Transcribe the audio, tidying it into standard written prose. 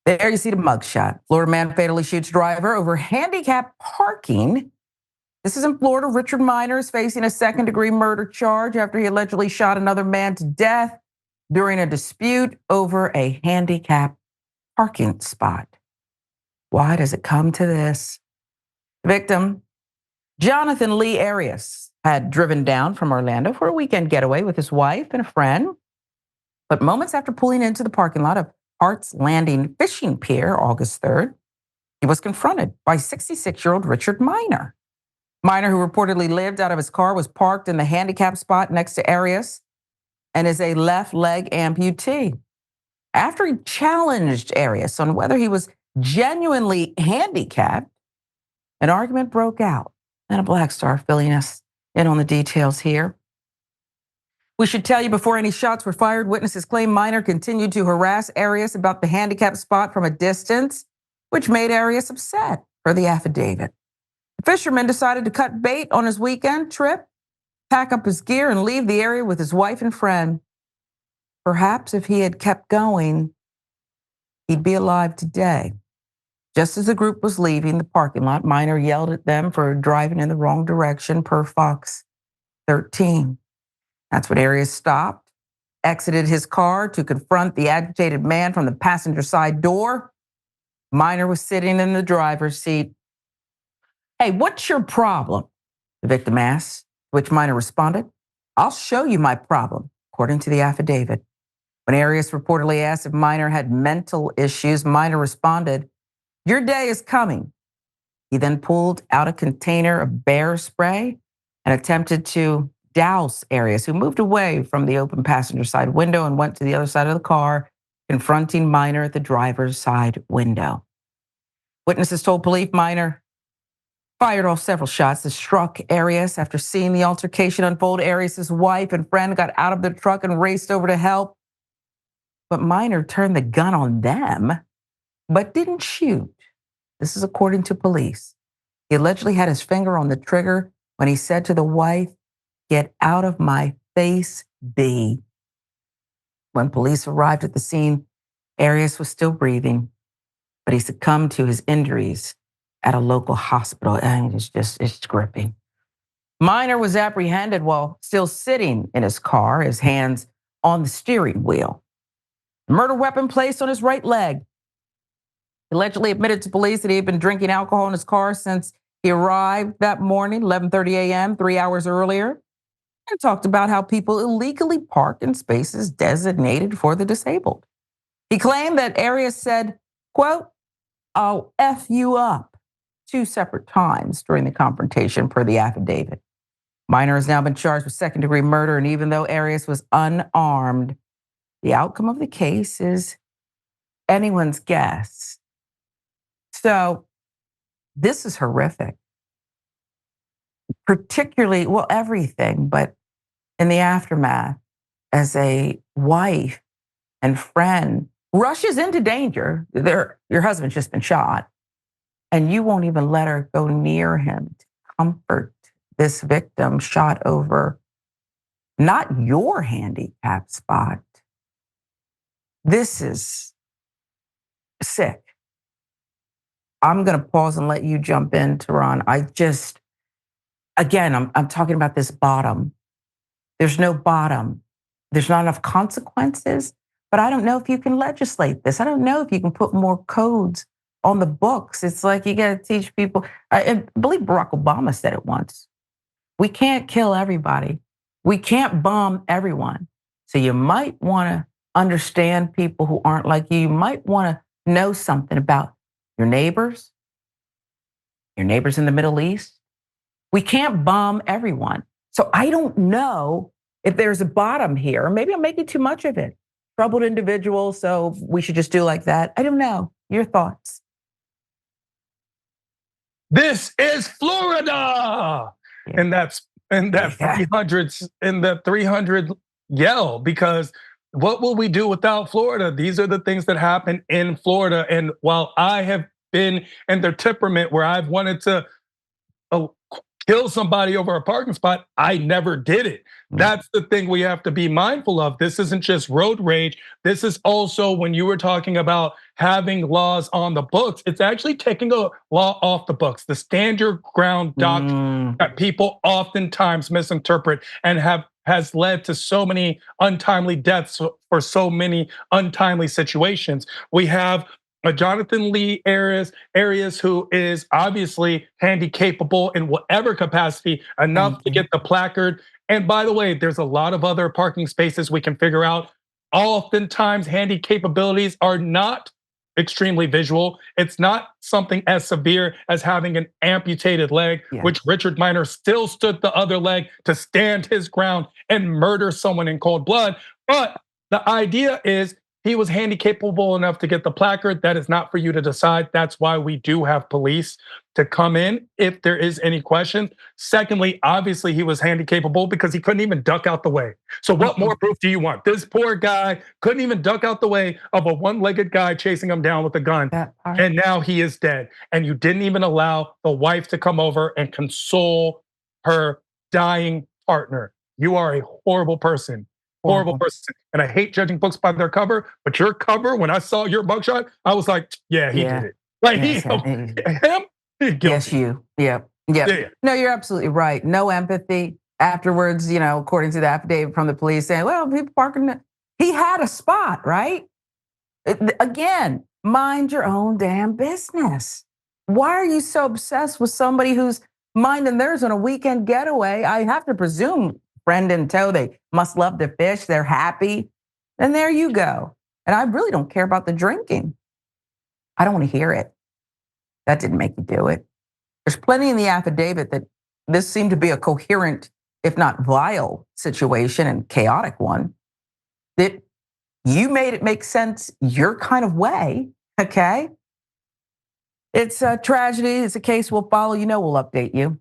There you see the mugshot. Florida man fatally shoots driver over handicapped parking. This is in Florida. Richard Minor is facing a second-degree murder charge after he allegedly shot another man to death during a dispute over a handicapped parking spot. Why does it come to this? The victim, Jonathan Lee Arias, had driven down from Orlando for a weekend getaway with his wife and a friend. But moments after pulling into the parking lot of Hart's Landing fishing pier, August 3rd, he was confronted by 66-year-old Richard Minor. Minor, who reportedly lived out of his car, was parked in the handicap spot next to Arias and is a left leg amputee. After he challenged Arias on whether he was genuinely handicapped, an argument broke out. And a Black Star filling us in on the details here. We should tell you before any shots were fired, witnesses claim Minor continued to harass Arias about the handicap spot from a distance, which made Arias upset for the affidavit. The fisherman decided to cut bait on his weekend trip, pack up his gear, and leave the area with his wife and friend. Perhaps if he had kept going, he'd be alive today. Just as the group was leaving the parking lot, Minor yelled at them for driving in the wrong direction per Fox 13. That's when Arias stopped, exited his car to confront the agitated man from the passenger side door. Minor was sitting in the driver's seat. "Hey, what's your problem?" the victim asked, which Minor responded, "I'll show you my problem," according to the affidavit. When Arias reportedly asked if Minor had mental issues, Minor responded, "Your day is coming." He then pulled out a container of bear spray and attempted to douse Arias, who moved away from the open passenger side window and went to the other side of the car, confronting Minor at the driver's side window. Witnesses told police Minor fired off several shots that struck Arias. After seeing the altercation unfold, Arias' wife and friend got out of the truck and raced over to help. But Minor turned the gun on them, but didn't shoot. This is according to police. He allegedly had his finger on the trigger when he said to the wife, "Get out of my face, B." When police arrived at the scene, Arias was still breathing, but he succumbed to his injuries at a local hospital, and it's gripping. Minor was apprehended while still sitting in his car, his hands on the steering wheel. Murder weapon placed on his right leg. He allegedly admitted to police that he had been drinking alcohol in his car since he arrived that morning, 11:30 a.m., 3 hours earlier, and talked about how people illegally park in spaces designated for the disabled. He claimed that Arias said, quote, "I'll F you up," 2 separate times during the confrontation per the affidavit. Minor has now been charged with second-degree murder, and even though Arias was unarmed, the outcome of the case is anyone's guess. So this is horrific. Particularly, well, everything, but in the aftermath, as a wife and friend rushes into danger, your husband's just been shot, and you won't even let her go near him to comfort this victim shot over not your handicap spot. This is sick. I'm going to pause and let you jump in, Tehran. I'm talking about this bottom. There's no bottom. There's not enough consequences, but I don't know if you can legislate this. I don't know if you can put more codes on the books. It's like you got to teach people. I believe Barack Obama said it once. We can't kill everybody. We can't bomb everyone. So you might want to understand people who aren't like you. You might want to know something about your neighbors in the Middle East. We can't bomb everyone. So I don't know if there's a bottom here. Maybe I'm making too much of it. Troubled individual, so we should just do like that. I don't know. Your thoughts? This is Florida. Yeah. And that 300 yell, because what will we do without Florida? These are the things that happen in Florida. And while I have been in their temperament where I've wanted to kill somebody over a parking spot. I never did it. That's the thing we have to be mindful of. This isn't just road rage. This is also when you were talking about having laws on the books, it's actually taking a law off the books. The stand your ground doctrine that people oftentimes misinterpret and has led to so many untimely deaths for so many untimely situations. We have a Jonathan Lee Arias who is obviously handy capable in whatever capacity enough to get the placard. And by the way, there's a lot of other parking spaces we can figure out. Oftentimes, handy capabilities are not extremely visual. It's not something as severe as having an amputated leg, which Richard Miner still stood the other leg to stand his ground and murder someone in cold blood. But the idea is he was handy capable enough to get the placard. That is not for you to decide. That's why we do have police to come in if there is any question. Secondly, obviously he was handy capable because he couldn't even duck out the way. So what more proof do you want? This poor guy couldn't even duck out the way of a one-legged guy chasing him down with a gun. And now he is dead. And you didn't even allow the wife to come over and console her dying partner. You are a horrible person. Horrible person. And I hate judging books by their cover, but your cover, when I saw your mugshot, I was like, yeah, he did it. Like him, he's guilty. Yes, you. Yep. No, you're absolutely right. No empathy. Afterwards, according to the affidavit from the police saying, well, people parking, he had a spot, right? Again, mind your own damn business. Why are you so obsessed with somebody who's minding theirs on a weekend getaway? I have to presume friend in tow, they must love to fish, they're happy. And there you go. And I really don't care about the drinking. I don't want to hear it. That didn't make you do it. There's plenty in the affidavit that this seemed to be a coherent, if not vile situation and chaotic one, that you made it make sense your kind of way, okay? It's a tragedy, it's a case we'll follow, we'll update you.